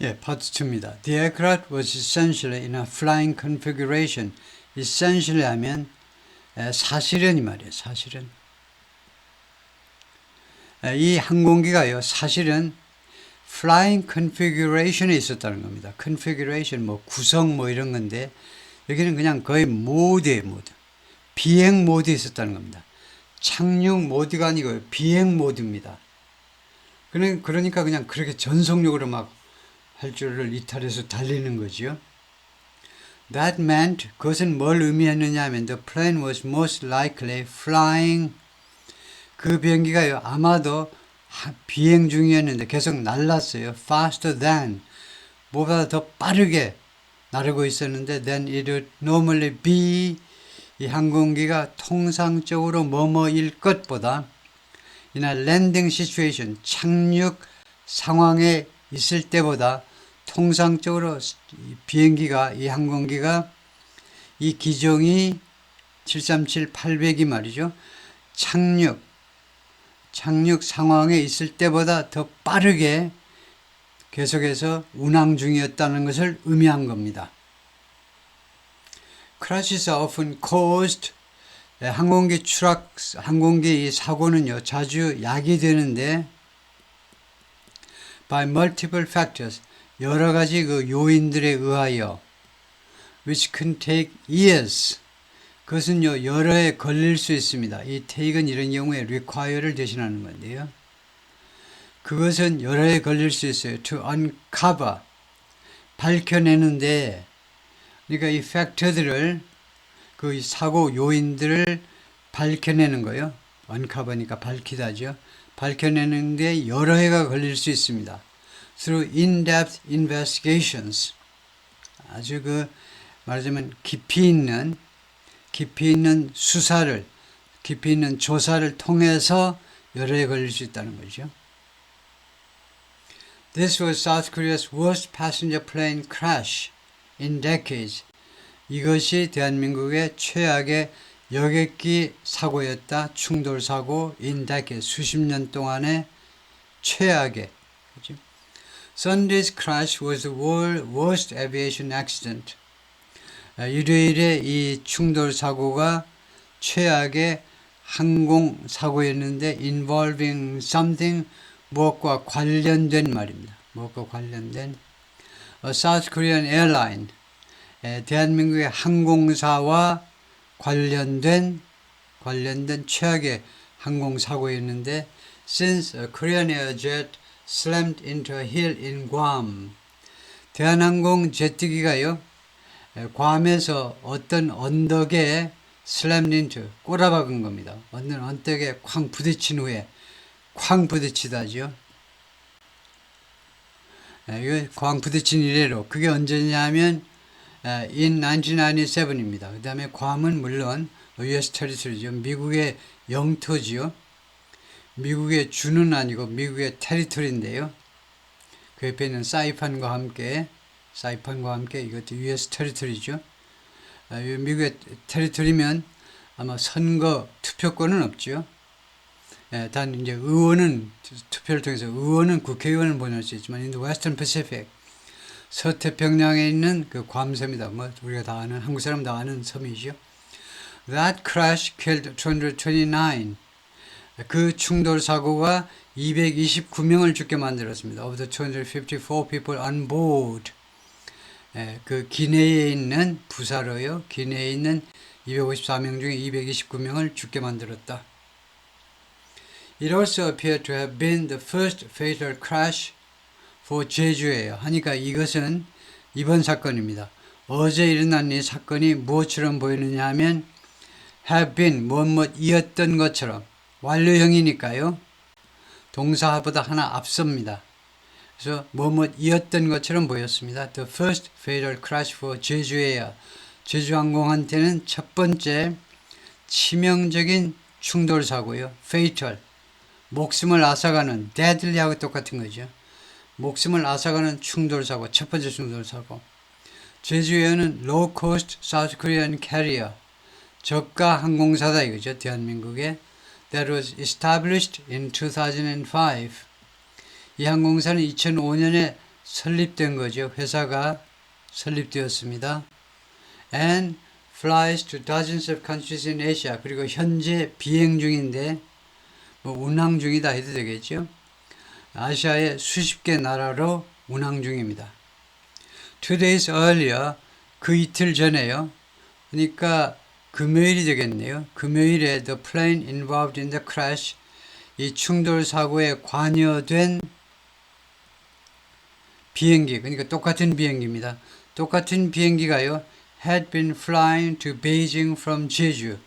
예, 파트 2입니다. The aircraft was essentially in a flying configuration. essentially 하면 사실은 이 말이에요. 사실은. 이 항공기가요. 사실은 flying configuration에 있었다는 겁니다. configuration 뭐 구성 뭐 이런 건데 여기는 그냥 거의 모드예요. 모드. 비행 모드에 있었다는 겁니다. 착륙 모드가 아니고 비행 모드입니다. 그러니까 그냥 그렇게 전속력으로 막 할 줄을 이탈해서 달리는 거지요. That meant 그것은 뭘 의미했느냐 하면 the plane was most likely flying 그 비행기가요 아마도 비행 중이었는데 계속 날랐어요. faster than 뭐보다 더 빠르게 나르고 있었는데 then it would normally be 이 항공기가 통상적으로 뭐뭐일 것보다 in a landing situation 착륙 상황에 있을 때보다 통상적으로 비행기가 이 항공기가 이 기종이 737-800이 말이죠. 착륙 상황에 있을 때보다 더 빠르게 계속해서 운항 중이었다는 것을 의미한 겁니다. Crashes are often caused 항공기 사고는요 자주 야기되는데 by multiple factors 여러 가지 그 요인들에 의하여 which can take years 그것은요 여러 해 걸릴 수 있습니다. 이 take은 이런 경우에 require를 대신하는 건데요. 그것은 여러 해 걸릴 수 있어요. to uncover 밝혀내는데 그러니까 이 팩터들을 그 사고 요인들을 밝혀내는 거예요. uncover니까 밝히다죠. 밝혀내는데 여러 해가 걸릴 수 있습니다. through in-depth investigations 아주 말하자면 깊이 있는 수사를 깊이 있는 조사를 통해서 여러 해 걸릴 수 있다는 거죠. This was South Korea's worst passenger plane crash in decades. 이것이 대한민국의 최악의 여객기 사고였다. 충돌 사고 in decades. 수십 년 동안의 최악의. 그렇죠? Sunday's crash was the world's worst aviation accident. 일요일에 이 충돌 사고가 최악의 항공 사고였는데 involving something 무엇과 관련된 말입니다. 무엇과 관련된 South Korean airline 대한민국의 항공사와 관련된 최악의 항공사고였는데 since a Korean Air jet slammed into a hill in Guam 대한항공 제트기가요 괌에서 어떤 언덕에 slammed into 꼬라박은 겁니다. 어떤 언덕에 쾅 부딪힌 후에 쾅 부딪히다죠. 이거 쾅 부딪힌 이래로 그게 언제냐면 in 1997입니다. 그 다음에 괌은 물론 US 테리토리죠. 미국의 영토지요. 미국의 주는 아니고 미국의 테리토리인데요. 그 옆에 있는 사이판과 함께 이것도 US 테리토리죠. 미국의 테리토리면 아마 선거 투표권은 없죠. 단 이제 의원은 투표를 통해서 의원은 국회의원을 보낼 수 있지만 인도 웨스턴 패시픽 서태평양에 있는 그 괌섬입니다. 뭐 우리가 다 아는 한국 사람 다 아는 섬이죠. That crash killed 229. 그 충돌 사고가 229명을 죽게 만들었습니다. Of the 254 people on board. 그 기내에 있는 부사로요. 기내에 있는 254명 중에 229명을 죽게 만들었다. It also appeared to have been the first fatal crash for 제주예요. 하니까 이것은 이번 사건입니다. 어제 일어난 이 사건이 무엇처럼 보이느냐 하면 have been 무엇이었던 것처럼 완료형이니까요. 동사보다 하나 앞섭니다. 그래서 뭐뭐이었던 것처럼 보였습니다. The first fatal crash for 제주예요. 제주항공한테는 첫 번째 치명적인 충돌 사고요. fatal. 목숨을 앗아가는 deadly하고 똑같은 거죠. 목숨을 앗아가는 충돌 사고, 첫 번째 충돌 사고. 제주에어는 low cost South Korean carrier. 저가 항공사다 이거죠. 대한민국에. That was established in 2005. 이 항공사는 2005년에 설립된 거죠. 회사가 설립되었습니다. And flies to dozens of countries in Asia. 그리고 현재 비행 중인데 뭐 운항 중이다 해도 되겠죠. 아시아의 수십 개 나라로 운항 중입니다. 2 days earlier, 그 이틀 전에요. 그러니까 금요일이 되겠네요. 금요일에 the plane involved in the crash, 이 충돌 사고에 관여된 비행기, 그러니까 똑같은 비행기입니다. 똑같은 비행기가요, had been flying to Beijing from 제주.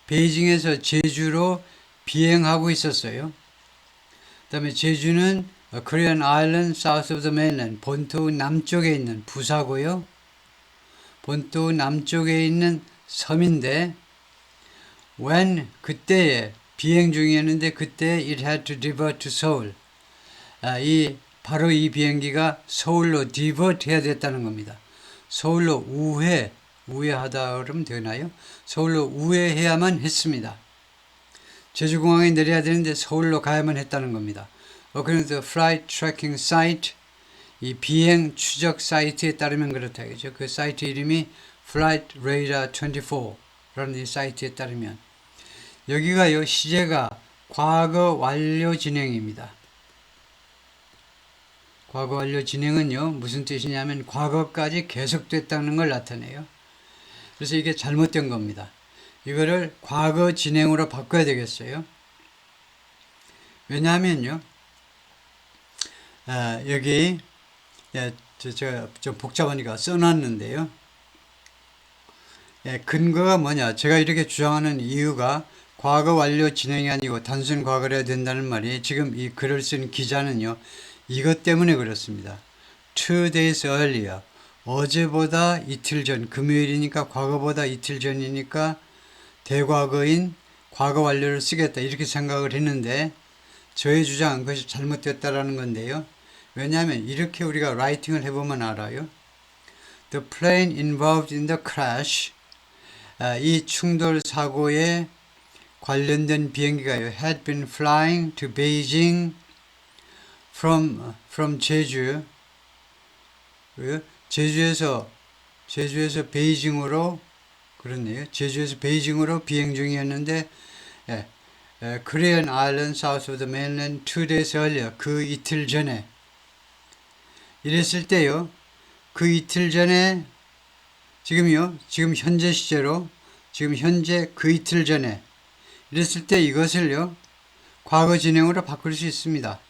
베이징에서 제주로 비행하고 있었어요. 그 다음에 제주는 Korean Island south of the mainland, 본토 남쪽에 있는 부사고요. 본토 남쪽에 있는 섬인데 when 그때에 비행 중이었는데 그때 it had to divert to Seoul. 바로 이 비행기가 서울로 divert 해야 됐다는 겁니다. 서울로 우회하다 그러면 되나요? 서울로 우회해야만 했습니다. 제주공항에 내려야 되는데 서울로 가야만 했다는 겁니다. According to the flight tracking site, 이 비행 추적 사이트에 따르면 그렇다겠죠. 그 사이트 이름이 Flight Radar 24라는 이 사이트에 따르면 여기가요, 시제가 과거 완료 진행입니다. 과거 완료 진행은요, 무슨 뜻이냐면 과거까지 계속됐다는 걸 나타내요. 그래서 이게 잘못된 겁니다. 이거를 과거 진행으로 바꿔야 되겠어요. 왜냐하면요, 여기 제가 좀 복잡하니까 써놨는데요. 근거가 뭐냐? 제가 이렇게 주장하는 이유가 과거 완료 진행이 아니고 단순 과거를 해야 된다는 말이 지금 이 글을 쓴 기자는요, 이것 때문에 그렇습니다. 2 days earlier, 어제보다 이틀 전, 금요일이니까 과거보다 이틀 전이니까 대과거인 과거 완료를 쓰겠다 이렇게 생각을 했는데 저의 주장은 그것이 잘못됐다라는 건데요. 왜냐하면 이렇게 우리가 라이팅을 해보면 알아요. The plane involved in the crash, 이 충돌 사고에 관련된 비행기가요, had been flying to Beijing from 제주, 제주에서 베이징으로, 그렇네요. 제주에서 베이징으로 비행 중이었는데, Korean Island south of the mainland 2 days earlier, 그 이틀 전에 이랬을 때요, 그 이틀 전에 지금 현재 시제로 지금 현재 그 이틀 전에 이랬을 때 이것을요, 과거 진행으로 바꿀 수 있습니다.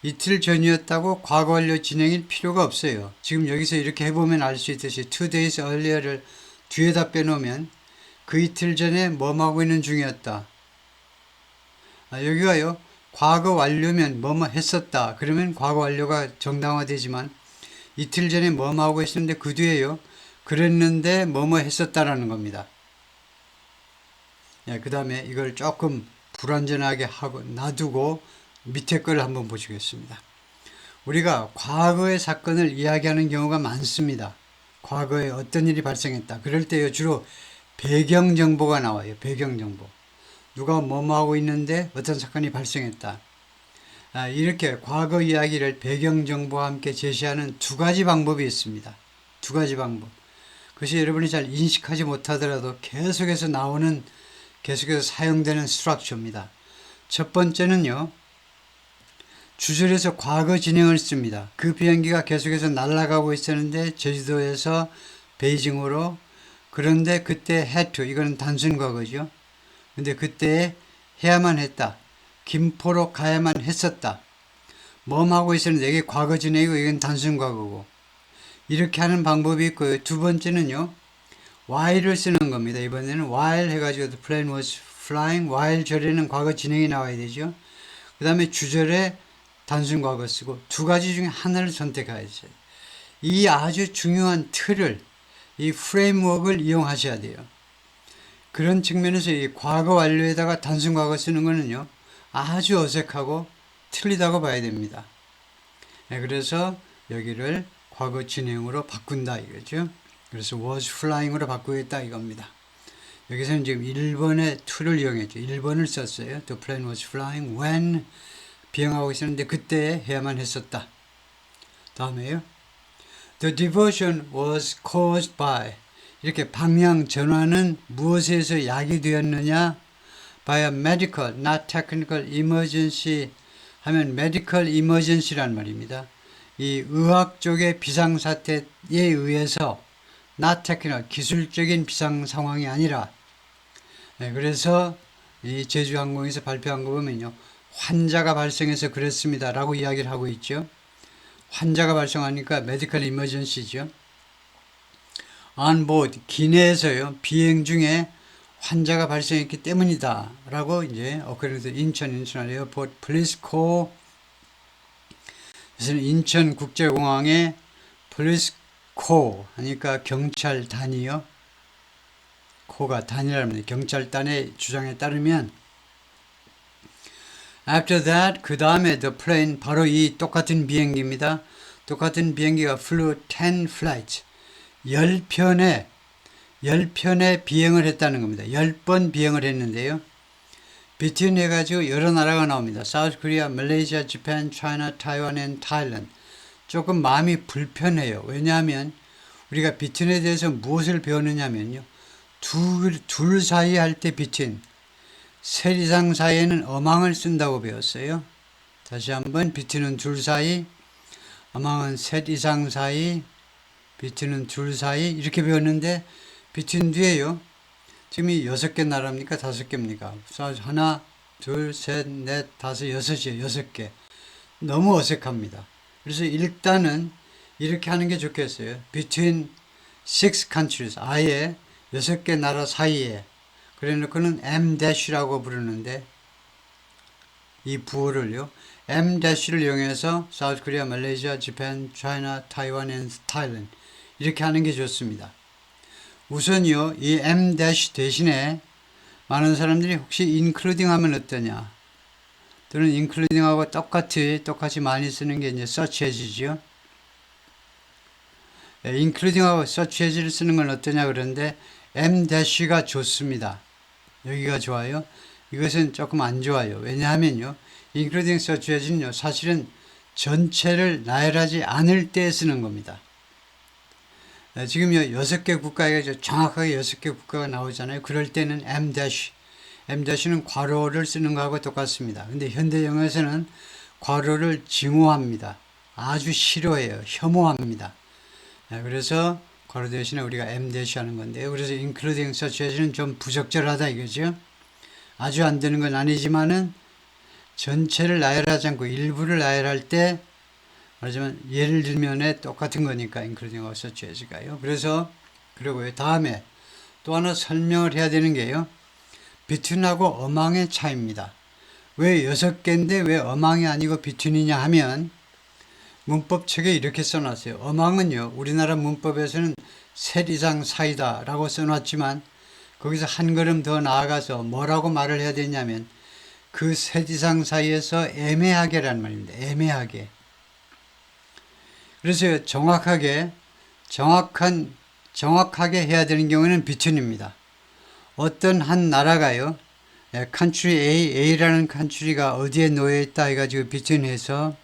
이틀 전이었다고 과거 완료 진행일 필요가 없어요. 지금 여기서 이렇게 해보면 알 수 있듯이 2 days earlier를 뒤에다 빼놓으면 그 이틀 전에 뭐하고 있는 중이었다. 여기가요, 과거 완료면 뭐뭐 했었다. 그러면 과거 완료가 정당화되지만 이틀 전에 뭐하고 있었는데 그 뒤에요, 그랬는데 뭐뭐 했었다라는 겁니다. 그 다음에 이걸 조금 불완전하게 하고 놔두고 밑에 걸 한번 보시겠습니다. 우리가 과거의 사건을 이야기하는 경우가 많습니다. 과거에 어떤 일이 발생했다. 그럴 때요, 주로 배경정보가 나와요. 배경정보. 누가 뭐하고 있는데 어떤 사건이 발생했다. 이렇게 과거 이야기를 배경정보와 함께 제시하는 두 가지 방법이 있습니다. 두 가지 방법. 그것이 여러분이 잘 인식하지 못하더라도 계속해서 사용되는 스트럭처입니다. 첫 번째는요, 주절에서 과거 진행을 씁니다. 그 비행기가 계속해서 날아가고 있었는데 제주도에서 베이징으로, 그런데 그때 had to, 이거는 단순 과거죠. 근데 그때 해야만 했다. 김포로 가야만 했었다. 하고 있었는데 이게 과거 진행이고 이건 단순 과거고. 이렇게 하는 방법이 있고요. 두 번째는요, while을 쓰는 겁니다. 이번에는 while 해가지고 the plane was flying, while 절에는 과거 진행이 나와야 되죠. 그 다음에 주절에 단순 과거 쓰고 두 가지 중에 하나를 선택해야죠. 이 아주 중요한 틀을, 이 프레임워크를 이용하셔야 돼요. 그런 측면에서 이 과거 완료에다가 단순 과거 쓰는 거는요, 아주 어색하고 틀리다고 봐야 됩니다. 그래서 여기를 과거 진행으로 바꾼다 이거죠. 그래서 was flying으로 바꾸겠다 이겁니다. 여기서는 지금 1번의 to를 이용했죠. 1번을 썼어요. The plane was flying when 비행하고 있었는데 그때 해야만 했었다. 다음에요. The diversion was caused by 이렇게 방향 전환은 무엇에서 야기되었느냐? By a medical, not technical emergency 하면 medical emergency란 말입니다. 이 의학 쪽의 비상사태에 의해서 not technical, 기술적인 비상 상황이 아니라 그래서 이 제주항공에서 발표한 거 보면요. 환자가 발생해서 그랬습니다. 라고 이야기를 하고 있죠. 환자가 발생하니까 메디컬 이머전시죠. onboard, 기내에서요. 비행 중에 환자가 발생했기 때문이다. 라고 이제 그래서 인천 인터내셔널 에어포트 police call 그래서 인천국제공항에 police call 하니까 경찰단이요. 코가 단이라는 경찰단의 주장에 따르면 After that, 그 다음에 the plane, 바로 이 똑같은 비행기입니다. 똑같은 비행기가 flew 10 flights, 10편의 비행을 했다는 겁니다. 10번 비행을 했는데요. between 해가지고 여러 나라가 나옵니다. South Korea, Malaysia, Japan, China, Taiwan, and Thailand. 조금 마음이 불편해요. 왜냐하면 우리가 between에 대해서 무엇을 배웠느냐면요. 둘 사이 할 때 between, 셋 이상 사이에는 어망을 쓴다고 배웠어요. 다시 한번 between은 둘 사이, 어망은 셋 이상 사이, between은 둘 사이 이렇게 배웠는데 between 뒤에요. 지금 이 6개 나라입니까? 5개입니까? 하나, 둘, 셋, 넷, 다섯, 여섯이에요. 6개. 너무 어색합니다. 그래서 일단은 이렇게 하는 게 좋겠어요. between 6 countries, 아예 6개 나라 사이에. 그래 놓고는 M-라고 부르는데 이 부호를요. M-를 이용해서 South Korea, Malaysia, Japan, China, Taiwan, and Thailand 이렇게 하는 게 좋습니다. 우선요. 이 M- 대신에 많은 사람들이 혹시 including 하면 어떠냐. 또는 including하고 똑같이 많이 쓰는 게 이제 such as죠. including하고 such as를 쓰는 건 어떠냐 그런데 M-가 좋습니다. 여기가 좋아요. 이것은 조금 안 좋아요. 왜냐하면요. including such as는요. 사실은 전체를 나열하지 않을 때 쓰는 겁니다. 지금요. 6개 국가에 정확하게 6개 국가가 나오잖아요. 그럴 때는 M-는 괄호를 쓰는 거하고 똑같습니다. 근데 현대 영어에서는 괄호를 증오합니다. 아주 싫어해요. 혐오합니다. 그래서 괄호 대신에 우리가 M- 하는 건데요. 그래서 including such as는 좀 부적절하다 이거죠. 아주 안 되는 건 아니지만은 전체를 나열하지 않고 일부를 나열할 때 말하자면 예를 들면 똑같은 거니까 including하고 such as가요. 그래서 그리고요. 다음에 또 하나 설명을 해야 되는 게요. between하고 어망의 차이입니다. 왜 6개인데 왜 어망이 아니고 between이냐 하면 문법책에 이렇게 써놨어요. 어망은요. 우리나라 문법에서는 셋 이상 사이다 라고 써놨지만 거기서 한 걸음 더 나아가서 뭐라고 말을 해야 되냐면 그 셋 이상 사이에서 애매하게라는 말입니다. 애매하게. 그래서 정확하게 해야 되는 경우에는 between입니다. 어떤 한 나라가요. country A라는 country가 어디에 놓여 있다 해가지고 between해서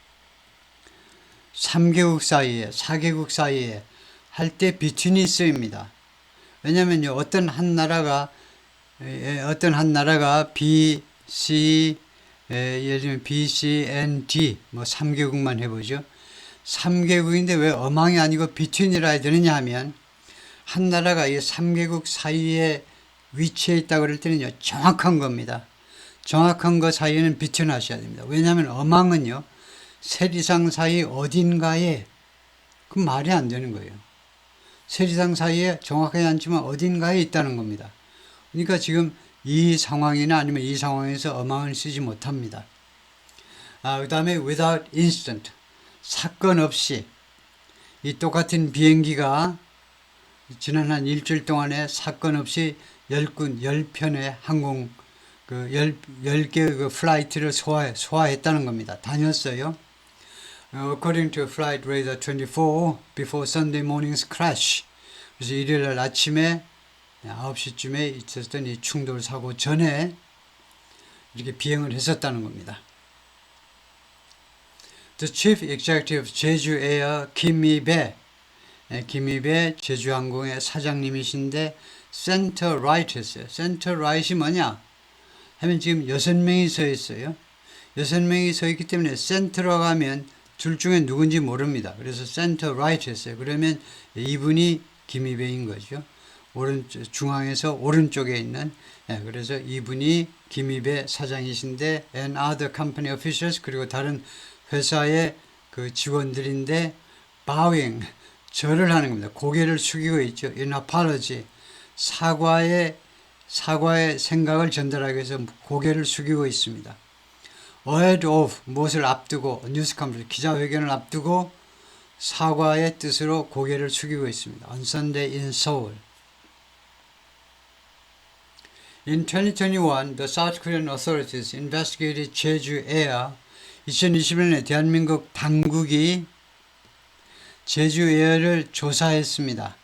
3개국 사이에 4개국 사이에 할 때 between이 쓰입니다. 왜냐면요. 어떤 한 나라가 B, C, 예를 들면 B, C, N, D 뭐 3개국만 해보죠. 3개국인데 왜 어망이 아니고 between이라 해야 되느냐 하면 한 나라가 이 3개국 사이에 위치해 있다 그럴 때는요. 정확한 겁니다. 정확한 거 사이에는 between 하셔야 됩니다. 왜냐하면 어망은요. 셋 이상 사이 어딘가에 그럼 말이 안 되는 거예요. 셋 이상 사이에 정확하지 않지만 어딘가에 있다는 겁니다. 그러니까 지금 이 상황이나 아니면 이 상황에서 어망을 쓰지 못합니다. 그 다음에 without incident, 사건 없이 이 똑같은 비행기가 지난 한 일주일 동안에 사건 없이 10편의 항공 10개의 그 플라이트를 소화했다는 겁니다. 다녔어요. According to Flight Radar 24, before Sunday morning's crash. 그래서 일요일 아침에 9시쯤에 있었던 이 충돌 사고 전에 이렇게 비행을 했었다는 겁니다. The Chief Executive of 제주 에어 김미배, 김미배 제주항공의 사장님이신데 센터 라이트 했어요. 센터 라이트이 뭐냐 하면 지금 6명이 서 있어요. 6명이 서 있기 때문에 센터로 가면 둘 중에 누군지 모릅니다. 그래서 센터 라이트 했어요. 그러면 이분이 김미배인 거죠. 중앙에서 오른쪽에 있는, 그래서 이분이 김미배 사장이신데 and other company officials, 그리고 다른 회사의 그 직원들인데 bowing, 절을 하는 겁니다. 고개를 숙이고 있죠. in apology, 사과의 생각을 전달하기 위해서 고개를 숙이고 있습니다. ahead of, 무엇을 앞두고, 뉴스 컨퍼런스, 기자회견을 앞두고 사과의 뜻으로 고개를 숙이고 있습니다. On Sunday in Seoul. In 2021, the South Korean authorities investigated Jeju Air. 2021년에 대한민국 당국이 제주 에어를 조사했습니다.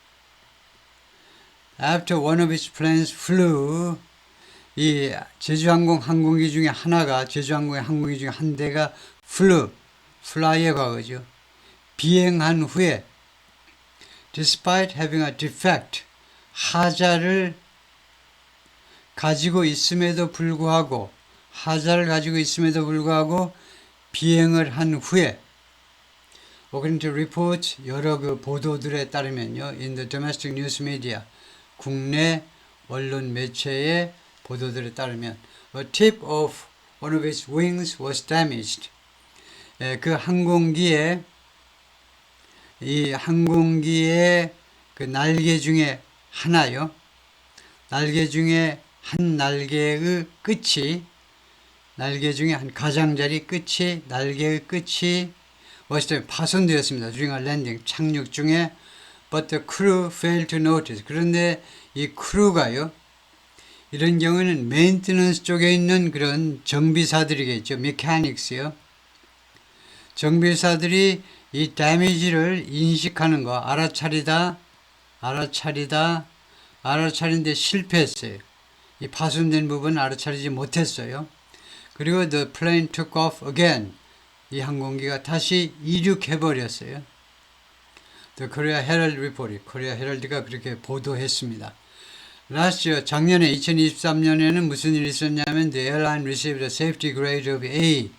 After one of its planes flew, 이 제주항공 항공기 중에 하나가, 제주항공의 항공기 중에 한 대가 fly의 과거죠. 비행한 후에 despite having a defect, 하자를 가지고 있음에도 불구하고 비행을 한 후에 according to reports, 여러 그 보도들에 따르면요, in the domestic news media, 국내 언론 매체의 보도들에 따르면 a tip of one of its wings was damaged. 그 항공기의 그 날개 중에 하나요. 날개 중에 한 날개의 끝이, 날개 중에 한 가장자리 끝이, 날개의 끝이 파손되었습니다. during a landing, 착륙 중에. But the crew failed to notice. 그런데 이 크루가요, 이런 경우는 메인테넌스 쪽에 있는 그런 정비사들이겠죠. mechanics요. 정비사들이 이 damage를 인식하는 거, 알아차리는데 실패했어요. 이 파손된 부분 알아차리지 못했어요. 그리고 the plane took off again. 이 항공기가 다시 이륙해버렸어요. The Korea Herald Report, 코리아 헤럴드가 그렇게 보도했습니다. Last year, 작년에 2023년에는 무슨 일이 있었냐면 the airline received a safety grade of A.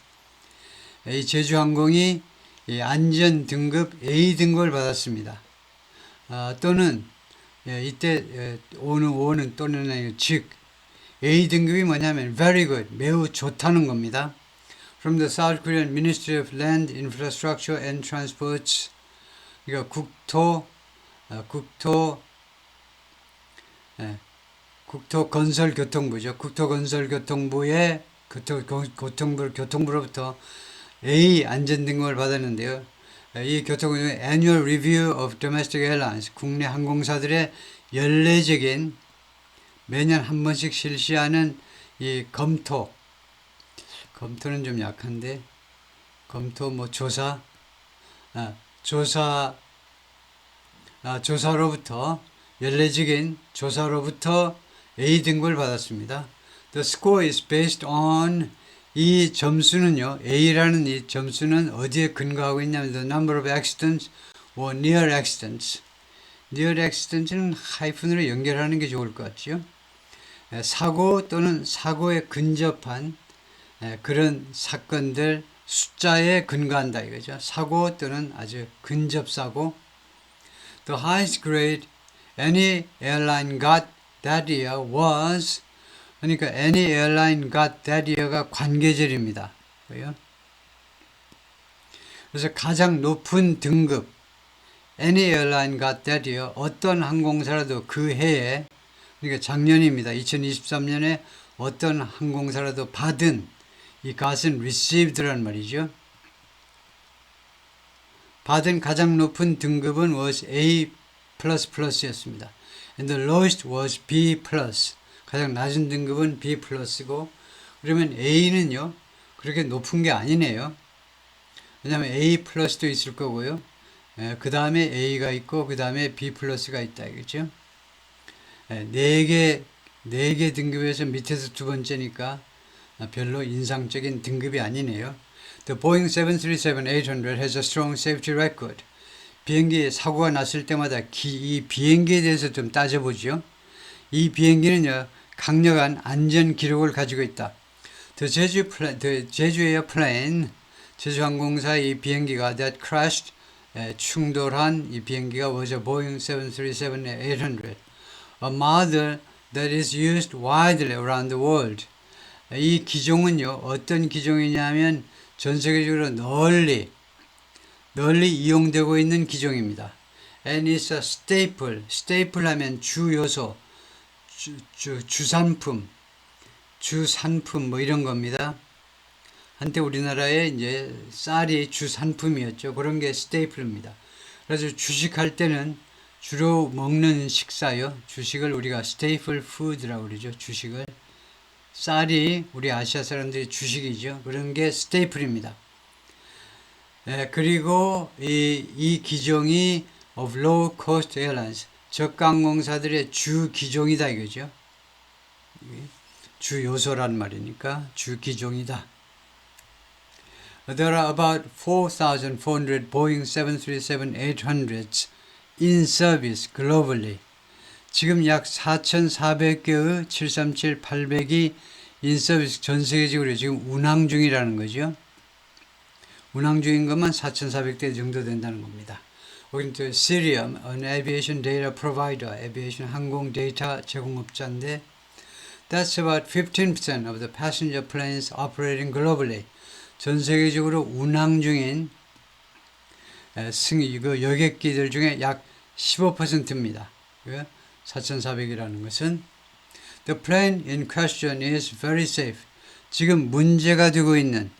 이 제주항공이 이 안전 등급 A 등급을 받았습니다. 또는 이때 오는 또는 즉 A 등급이 뭐냐면 very good, 매우 좋다는 겁니다. From the South Korean Ministry of Land, Infrastructure and Transports, 그러니까 국토건설교통부죠. 국토건설교통부의 교통부로부터 A 안전등급을 받았는데요. 이 교통부의 Annual Review of Domestic Airlines, 국내 항공사들의 연례적인 매년 한 번씩 실시하는 이 검토는 좀 약한데, 조사로부터, 연례적인 조사로부터 A 등급을 받았습니다. The score is based on, 이 점수는요, A라는 이 점수는 어디에 근거하고 있냐면 the number of accidents or near accidents. near accidents는 하이픈으로 연결하는 게 좋을 것 같죠. 사고 또는 사고에 근접한 그런 사건들 숫자에 근거한다 이거죠. 사고 또는 아주 근접사고. The highest grade any airline got that year was, 그러니까 any airline got that year가 관계절입니다. 그래서 가장 높은 등급 any airline got that year, 어떤 항공사라도 그 해에, 그러니까 작년입니다. 2023년에 어떤 항공사라도 받은, 이 got은 received란 말이죠. 받은 가장 높은 등급은 was A++였습니다. And the lowest was B+. 가장 낮은 등급은 B+고, 그러면 A는요, 그렇게 높은 게 아니네요. 왜냐하면 A+도 있을 거고요. 그 다음에 A가 있고, 그 다음에 B+가 있다, 이거죠. 네 개 등급에서 밑에서 두 번째니까 별로 인상적인 등급이 아니네요. The Boeing 737-800 has a strong safety record. 비행기 사고가 났을 때마다 이 비행기에 대해서 좀 따져보죠. 이 비행기는요, 강력한 안전 기록을 가지고 있다. The Jeju Airplane, 제주항공사의 이 비행기가 that crashed, 충돌한 이 비행기가 was a Boeing 737-800, a model that is used widely around the world. 이 기종은요, 어떤 기종이냐면 전 세계적으로 널리 이용되고 있는 기종입니다. And it's a staple. staple 하면 주 요소, 주산품 뭐 이런 겁니다. 한때 우리나라에 이제 쌀이 주산품이었죠. 그런 게 스테이플입니다. 그래서 주식할 때는 주로 먹는 식사요. 주식을 우리가 스테이플 푸드라고 그러죠. 주식을. 쌀이 우리 아시아 사람들이 주식이죠. 그런 게 스테이플입니다. 그리고 이 기종이 of low cost airlines, 저가 항공사들의 주 기종이다 이거죠. 주 요소란 말이니까 주 기종이다. There are about 4,400 Boeing 737-800s in service globally. 지금 약 4,400개의 737-800이 in service 전 세계적으로 지금 운항 중이라는 거죠. 운항 중인 것만 4,400대 정도 된다는 겁니다. According to Cirium, an aviation data provider, aviation 항공 데이터 제공업자인데, that's about 15% of the passenger planes operating globally. 전 세계적으로 운항 중인 여객기들 중에 약 15%입니다. 4,400이라는 것은 The plane in question is very safe. 지금 문제가 되고 있는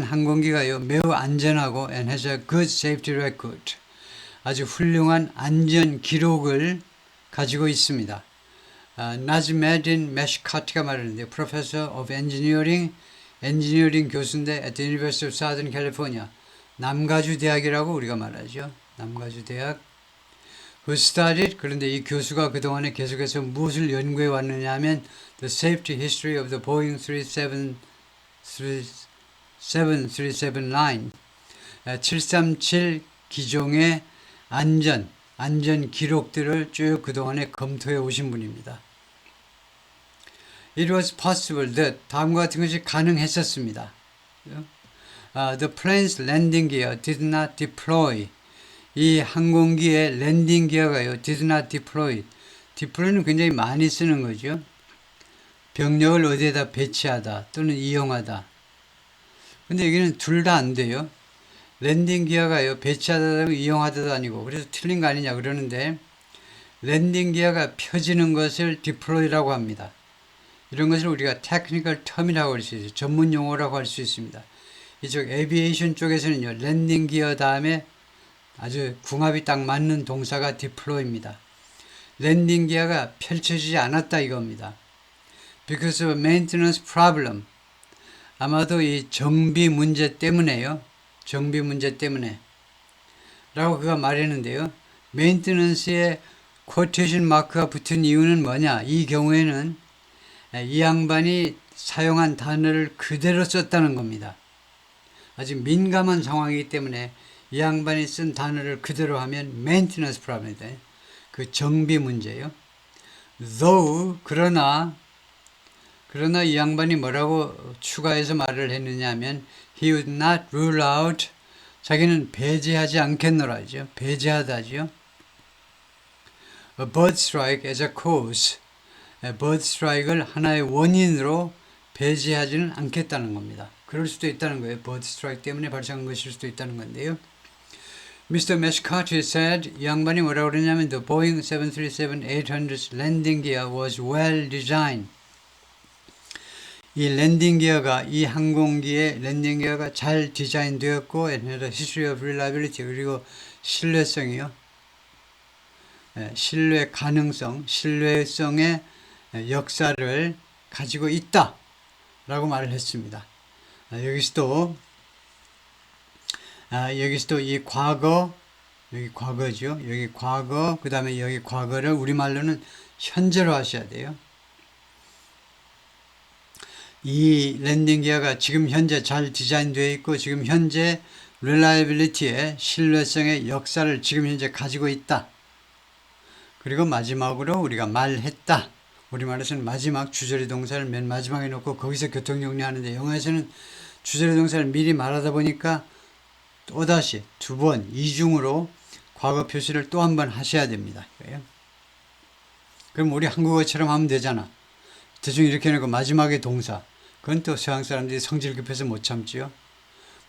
항공기가요 매우 안전하고 and has a good safety record. 아주 훌륭한 안전 기록을 가지고 있습니다. 나즈메딘 메시카티가 말하는데 Professor of Engineering, 엔지니어링 교수인데 at the University of Southern California, 남가주 대학이라고 우리가 말하죠. 남가주 대학. Who studied, 그런데 이 교수가 그동안에 계속해서 무엇을 연구해 왔느냐 하면 the safety history of the Boeing 737 737 기종의 안전 기록들을 쭉 그동안에 검토해 오신 분입니다. It was possible that 다음과 같은 것이 가능했었습니다. The plane's landing gear did not deploy. 이 항공기의 랜딩 기어가요 did not deploy. deploy는 굉장히 많이 쓰는 거죠. 병력을 어디에다 배치하다 또는 이용하다. 근데 여기는 둘 다 안 돼요. 랜딩 기어가요 배치하다도 이용하다도 아니고, 그래서 틀린 거 아니냐 그러는데, 랜딩 기어가 펴지는 것을 디플로이라고 합니다. 이런 것을 우리가 테크니컬 텀이라고 할 수 있어요. 전문 용어라고 할 수 있습니다. 이쪽 에비에이션 쪽에서는요 랜딩 기어 다음에 아주 궁합이 딱 맞는 동사가 디플로이입니다. 랜딩 기어가 펼쳐지지 않았다 이겁니다. Because of maintenance problem. 아마도 이 정비 문제 때문에요. 정비 문제 때문에 라고 그가 말했는데요. 메인테넌스에 쿼테이션 마크가 붙은 이유는 뭐냐? 이 경우에는 이 양반이 사용한 단어를 그대로 썼다는 겁니다. 아주 민감한 상황이기 때문에 이 양반이 쓴 단어를 그대로 하면 maintenance problem이다. 그 정비 문제요. Though, 그러나 이 양반이 뭐라고 추가해서 말을 했느냐 하면 he would not rule out, 자기는 배제하지 않겠노라죠. 배제하다죠. A bird strike as a cause. bird strike을 하나의 원인으로 배제하지는 않겠다는 겁니다. 그럴 수도 있다는 거예요. bird strike 때문에 발생한 것일 수도 있다는 건데요. Mr. Mescati said, 이 양반이 뭐라고 그러냐면 the Boeing 737-800's landing gear was well designed. 이 랜딩 기어가, 이 항공기의 랜딩 기어가 잘 디자인되었고 and had a history of reliability, 그리고 신뢰성이요. 신뢰 가능성, 신뢰성의 역사를 가지고 있다 라고 말을 했습니다. 여기서도 이 과거, 여기 과거죠. 여기 과거, 그 다음에 여기 과거를 우리말로는 현재로 하셔야 돼요. 이 랜딩 기어가 지금 현재 잘 디자인되어 있고 지금 현재 reliability의 신뢰성의 역사를 지금 현재 가지고 있다. 그리고 마지막으로 우리가 말했다. 우리말에서는 마지막 주저리 동사를 맨 마지막에 놓고 거기서 교통정리하는데 영어에서는 주저리 동사를 미리 말하다 보니까 또다시 두 번 이중으로 과거 표시를 또 한 번 하셔야 됩니다. 그럼 우리 한국어처럼 하면 되잖아. 대충 이렇게 해놓고 마지막에 동사. 그건 또 서양 사람들이 성질 급해서 못 참지요.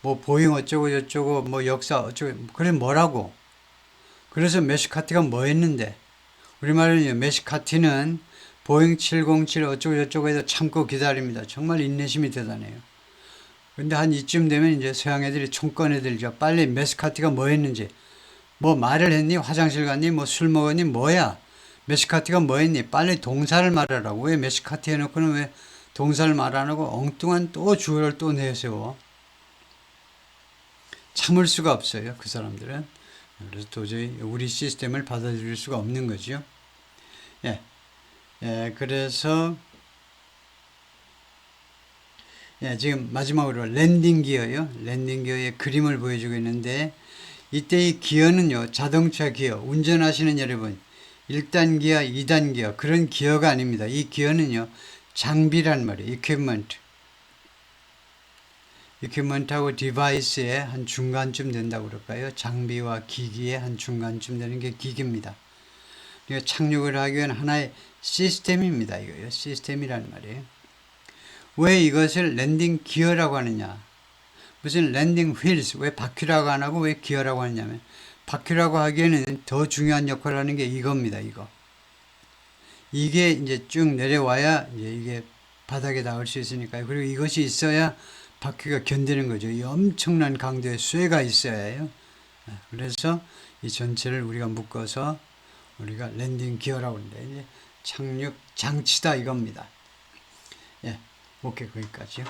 뭐 보잉 어쩌고 저쩌고 뭐 역사 어쩌고 그래 뭐라고. 그래서 메시카티가 뭐 했는데 우리말은 메시카티는 보잉 707 어쩌고 저쩌고 해서 참고 기다립니다. 정말 인내심이 대단해요. 근데 한 이쯤 되면 이제 서양 애들이 총 꺼내들죠. 빨리 메시카티가 뭐 했는지. 뭐 말을 했니? 화장실 갔니? 뭐 술 먹었니? 뭐야? 메시카티가 뭐 했니? 빨리 동사를 말하라고. 왜 메시카티 해놓고는 왜 동사를 말 안 하고 엉뚱한 또 주어를 또 내세워. 참을 수가 없어요. 그 사람들은. 그래서 도저히 우리 시스템을 받아들일 수가 없는 거죠. 예. 그래서 지금 마지막으로 랜딩 기어요. 랜딩 기어의 그림을 보여주고 있는데 이때 이 기어는요. 자동차 기어, 운전하시는 여러분 1단 기어, 2단 기어 그런 기어가 아닙니다. 이 기어는요. 장비란 말이에요. 이퀴먼트하고 디바이스의 한 중간쯤 된다고 그럴까요? 장비와 기기의 한 중간쯤 되는 게 기기입니다. 그러니까 착륙을 하기 위한 하나의 시스템입니다. 이거요. 시스템이란 말이에요. 왜 이것을 랜딩 기어라고 하느냐? 무슨 랜딩 휠스, 왜 바퀴라고 안 하고 왜 기어라고 하느냐면 바퀴라고 하기에는 더 중요한 역할을 하는 게 이겁니다. 이게 이제 쭉 내려와야 이제 이게 바닥에 닿을 수 있으니까요. 그리고 이것이 있어야 바퀴가 견디는 거죠. 이 엄청난 강도의 쇠가 있어야 해요. 그래서 이 전체를 우리가 묶어서 우리가 랜딩 기어라고 하는데 이제 착륙 장치다 이겁니다. 오케이 거기까지요.